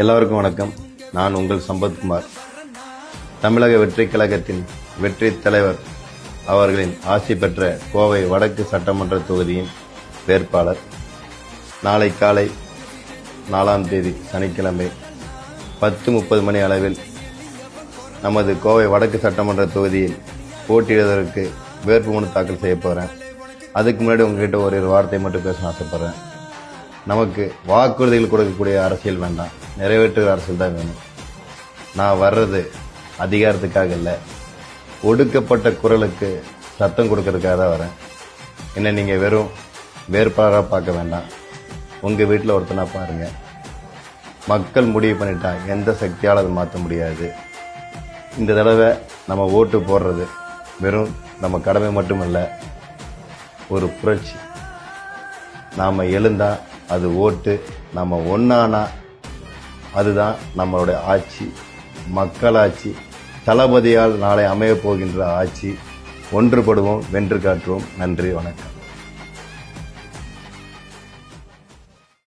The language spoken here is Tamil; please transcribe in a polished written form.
எல்லோருக்கும் வணக்கம். நான் உங்கள் சம்பத்குமார். தமிழக வெற்றிக் கழகத்தின் வெற்றி தலைவர் அவர்களின் ஆசி பெற்ற கோவை வடக்கு சட்டமன்ற தொகுதியின் வேட்பாளர். நாளை காலை 4ஆம் தேதி சனிக்கிழமை 10:30 மணி அளவில் நமது கோவை வடக்கு சட்டமன்ற தொகுதியில் போட்டியிடுவதற்கு வேட்புமனு தாக்கல் செய்ய போகிறேன். அதுக்கு முன்னாடி உங்ககிட்ட ஒரு வார்த்தை மட்டும் பேச ஆசைப்படுறேன். நமக்கு வாக்குறுதிகள் கொடுக்கக்கூடிய அரசியல் வேண்டாம், நிறைவேற்றுகிற அரசியல் தான் வேணும். நான் வர்றது அதிகாரத்துக்காக இல்லை, ஒடுக்கப்பட்ட குரலுக்கு சத்தம் கொடுக்கறதுக்காக தான் வரேன். என்ன நீங்கள் வெறும் வேட்பாளராக பார்க்க வேண்டாம், உங்கள் வீட்டில் ஒருத்தனா பாருங்க. மக்கள் முடிவு பண்ணிட்டா எந்த சக்தியால் அதை மாற்ற முடியாது. இந்த தடவை நம்ம ஓட்டு போடுறது வெறும் நம்ம கடமை மட்டுமல்ல, ஒரு புரட்சி. நாம் எழுந்தா அது ஓட்டு, நம்ம ஒன்னானா அதுதான் நம்மளுடைய ஆட்சி, மக்களாட்சி, தளபதியால் நாளை அமையப் போகின்ற ஆட்சி. ஒன்றுபடுவோம், வென்று காட்டுவோம். நன்றி, வணக்கம்.